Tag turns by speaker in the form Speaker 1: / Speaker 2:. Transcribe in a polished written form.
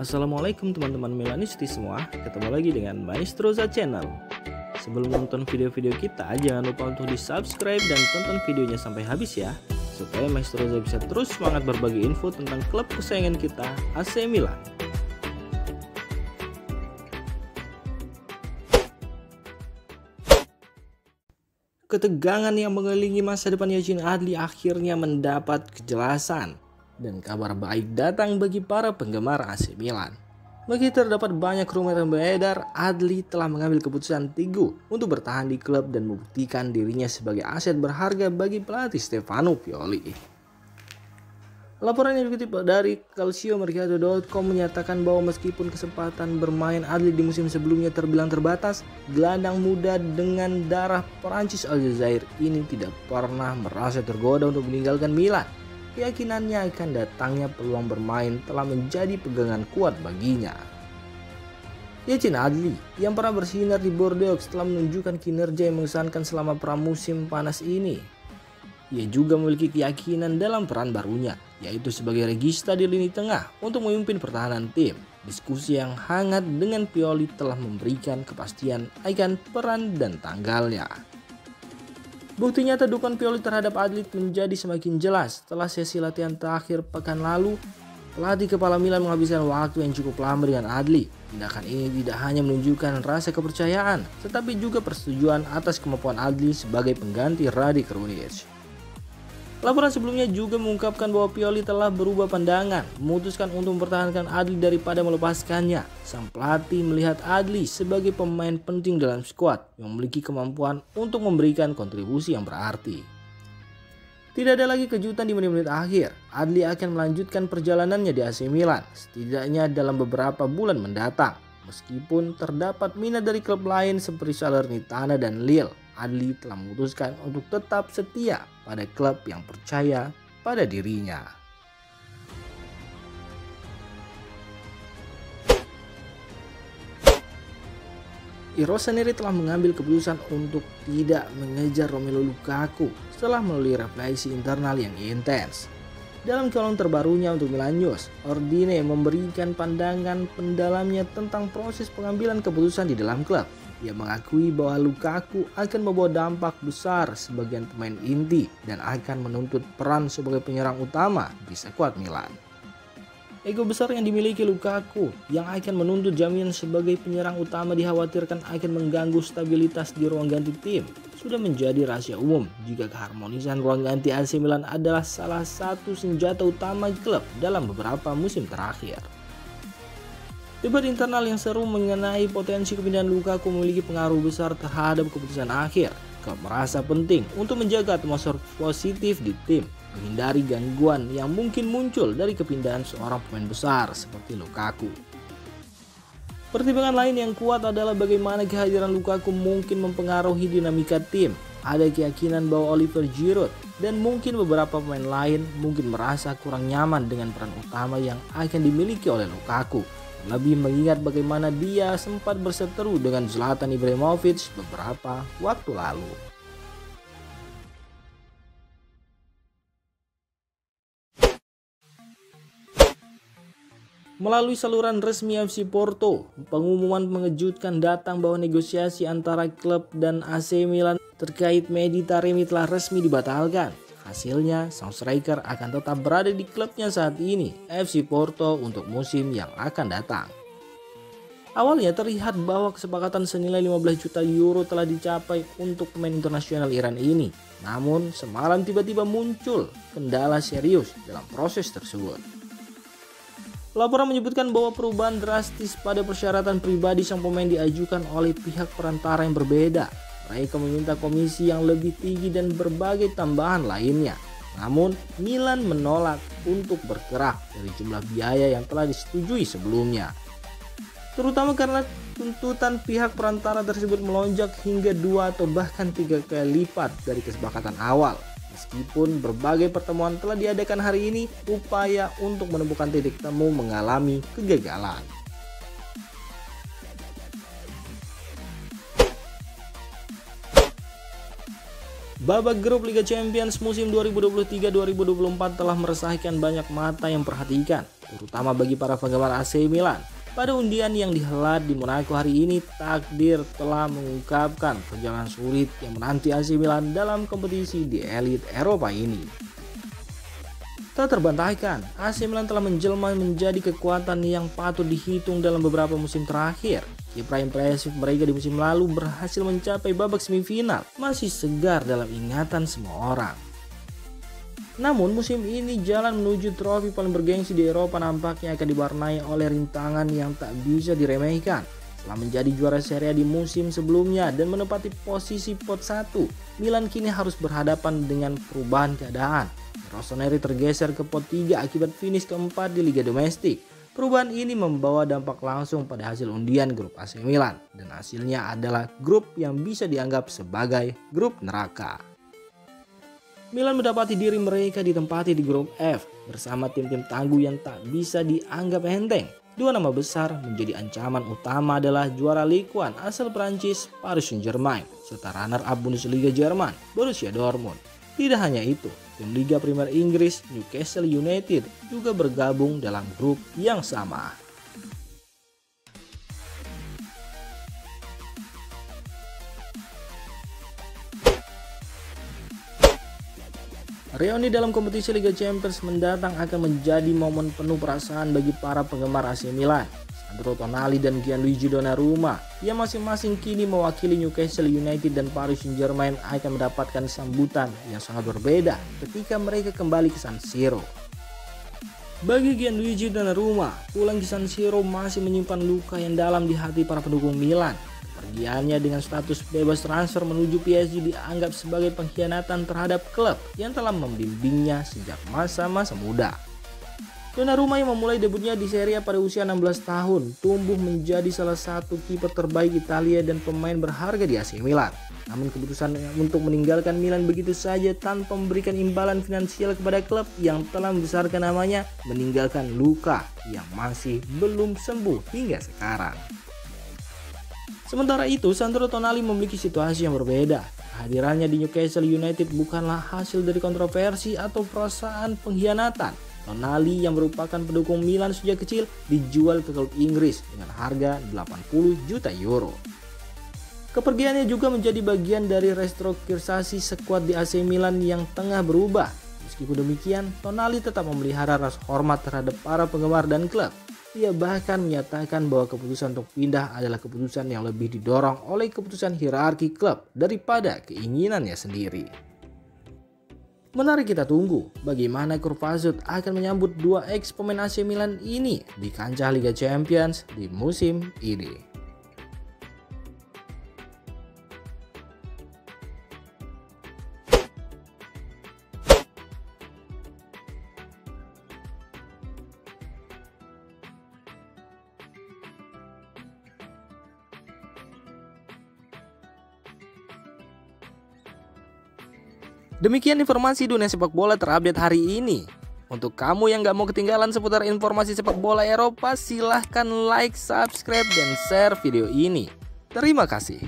Speaker 1: Assalamualaikum teman-teman Milanisti semua, ketemu lagi dengan Maestroza Channel. Sebelum nonton video-video kita, jangan lupa untuk di subscribe dan tonton videonya sampai habis ya, supaya Maestroza bisa terus semangat berbagi info tentang klub kesayangan kita, AC Milan. Ketegangan yang mengelilingi masa depan Yacine Adli akhirnya mendapat kejelasan. Dan kabar baik datang bagi para penggemar AC Milan. Meski terdapat banyak rumor yang beredar, Adli telah mengambil keputusan teguh untuk bertahan di klub dan membuktikan dirinya sebagai aset berharga bagi pelatih Stefano Pioli. Laporan yang dikutip dari calciomercato.com menyatakan bahwa meskipun kesempatan bermain Adli di musim sebelumnya terbilang terbatas, gelandang muda dengan darah Perancis Aljazair ini tidak pernah merasa tergoda untuk meninggalkan Milan. Keyakinannya akan datangnya peluang bermain telah menjadi pegangan kuat baginya. Yacine Adli yang pernah bersinar di Bordeaux telah menunjukkan kinerja yang mengesankan selama pramusim panas ini. Ia juga memiliki keyakinan dalam peran barunya, yaitu sebagai regista di lini tengah untuk memimpin pertahanan tim. Diskusi yang hangat dengan Pioli telah memberikan kepastian akan peran dan tanggalnya. Bukti nyata dukungan Pioli terhadap Adli menjadi semakin jelas setelah sesi latihan terakhir pekan lalu. Pelatih kepala Milan menghabiskan waktu yang cukup lama dengan Adli. Tindakan ini tidak hanya menunjukkan rasa kepercayaan, tetapi juga persetujuan atas kemampuan Adli sebagai pengganti Rade Krunic. Laporan sebelumnya juga mengungkapkan bahwa Pioli telah berubah pandangan, memutuskan untuk mempertahankan Adli daripada melepaskannya. Sang pelatih melihat Adli sebagai pemain penting dalam skuad yang memiliki kemampuan untuk memberikan kontribusi yang berarti. Tidak ada lagi kejutan di menit-menit akhir. Adli akan melanjutkan perjalanannya di AC Milan, setidaknya dalam beberapa bulan mendatang. Meskipun terdapat minat dari klub lain seperti Salernitana dan Lille, Adli telah memutuskan untuk tetap setia pada klub yang percaya pada dirinya. Rossoneri telah mengambil keputusan untuk tidak mengejar Romelu Lukaku setelah melalui refleksi internal yang intens. Dalam kolom terbarunya untuk Milan News, Ordine memberikan pandangan pendalamnya tentang proses pengambilan keputusan di dalam klub. Ia mengakui bahwa Lukaku akan membawa dampak besar sebagai pemain inti dan akan menuntut peran sebagai penyerang utama di skuad Milan. Ego besar yang dimiliki Lukaku yang akan menuntut jaminan sebagai penyerang utama dikhawatirkan akan mengganggu stabilitas di ruang ganti tim. Sudah menjadi rahasia umum jika keharmonisan ruang ganti AC Milan adalah salah satu senjata utama klub dalam beberapa musim terakhir. Debat internal yang seru mengenai potensi kepindahan Lukaku memiliki pengaruh besar terhadap keputusan akhir. Klub merasa penting untuk menjaga atmosfer positif di tim, menghindari gangguan yang mungkin muncul dari kepindahan seorang pemain besar seperti Lukaku. Pertimbangan lain yang kuat adalah bagaimana kehadiran Lukaku mungkin mempengaruhi dinamika tim. Ada keyakinan bahwa Oliver Giroud dan mungkin beberapa pemain lain mungkin merasa kurang nyaman dengan peran utama yang akan dimiliki oleh Lukaku. Lebih mengingat bagaimana dia sempat berseteru dengan Zlatan Ibrahimovic beberapa waktu lalu. Melalui saluran resmi FC Porto, pengumuman mengejutkan datang bahwa negosiasi antara klub dan AC Milan terkait Mehdi Taremi telah resmi dibatalkan. Hasilnya, sang striker akan tetap berada di klubnya saat ini, FC Porto, untuk musim yang akan datang. Awalnya terlihat bahwa kesepakatan senilai 15 juta euro telah dicapai untuk pemain internasional Iran ini. Namun, semalam tiba-tiba muncul kendala serius dalam proses tersebut. Laporan menyebutkan bahwa perubahan drastis pada persyaratan pribadi sang pemain diajukan oleh pihak perantara yang berbeda. Mereka meminta komisi yang lebih tinggi dan berbagai tambahan lainnya. Namun, Milan menolak untuk bergerak dari jumlah biaya yang telah disetujui sebelumnya. Terutama karena tuntutan pihak perantara tersebut melonjak hingga 2 atau bahkan 3 kali lipat dari kesepakatan awal. Meskipun berbagai pertemuan telah diadakan hari ini, upaya untuk menemukan titik temu mengalami kegagalan. Babak grup Liga Champions musim 2023-2024 telah meresahkan banyak mata yang perhatikan. terutama bagi para penggemar AC Milan. Pada undian yang dihelat di Monaco hari ini, takdir telah mengungkapkan perjalanan sulit yang menanti AC Milan dalam kompetisi di elit Eropa ini. Tak terbantahkan, AC Milan telah menjelma menjadi kekuatan yang patut dihitung dalam beberapa musim terakhir. Kiprah impresif mereka di musim lalu berhasil mencapai babak semifinal, masih segar dalam ingatan semua orang. Namun musim ini jalan menuju trofi paling bergengsi di Eropa nampaknya akan diwarnai oleh rintangan yang tak bisa diremehkan. Setelah menjadi juara Serie A di musim sebelumnya dan menempati posisi pot 1, Milan kini harus berhadapan dengan perubahan keadaan. Rossoneri tergeser ke pot 3 akibat finish keempat di Liga Domestik. Perubahan ini membawa dampak langsung pada hasil undian grup AC Milan, dan hasilnya adalah grup yang bisa dianggap sebagai grup neraka. Milan mendapati diri mereka ditempati di grup F bersama tim-tim tangguh yang tak bisa dianggap enteng. Dua nama besar menjadi ancaman utama adalah juara Ligue 1 asal Prancis Paris Saint-Germain serta runner-up Bundesliga Jerman Borussia Dortmund. Tidak hanya itu, tim Liga Primer Inggris Newcastle United juga bergabung dalam grup yang sama. Reuni dalam kompetisi Liga Champions mendatang akan menjadi momen penuh perasaan bagi para penggemar AC Milan. Sandro Tonali dan Gianluigi Donnarumma yang masing-masing kini mewakili Newcastle United dan Paris Saint-Germain akan mendapatkan sambutan yang sangat berbeda ketika mereka kembali ke San Siro. Bagi Gianluigi Donnarumma, pulang ke San Siro masih menyimpan luka yang dalam di hati para pendukung Milan. Kepergiannya dengan status bebas transfer menuju PSG dianggap sebagai pengkhianatan terhadap klub yang telah membimbingnya sejak masa-masa muda. Donnarumma yang memulai debutnya di Serie A pada usia 16 tahun tumbuh menjadi salah satu kiper terbaik Italia dan pemain berharga di AC Milan. Namun keputusan untuk meninggalkan Milan begitu saja tanpa memberikan imbalan finansial kepada klub yang telah membesarkan namanya meninggalkan luka yang masih belum sembuh hingga sekarang. Sementara itu, Sandro Tonali memiliki situasi yang berbeda. Kehadirannya di Newcastle United bukanlah hasil dari kontroversi atau perasaan pengkhianatan. Tonali yang merupakan pendukung Milan sejak kecil dijual ke klub Inggris dengan harga 80 juta euro. Kepergiannya juga menjadi bagian dari restrukturisasi skuad di AC Milan yang tengah berubah. Meskipun demikian, Tonali tetap memelihara rasa hormat terhadap para penggemar dan klub. Ia bahkan menyatakan bahwa keputusan untuk pindah adalah keputusan yang lebih didorong oleh keputusan hierarki klub daripada keinginannya sendiri. Menarik kita tunggu bagaimana Kurvasut akan menyambut dua ex pemain AC Milan ini di kancah Liga Champions di musim ini. Demikian informasi dunia sepak bola terupdate hari ini. Untuk kamu yang gak mau ketinggalan seputar informasi sepak bola Eropa, silahkan like, subscribe, dan share video ini. Terima kasih.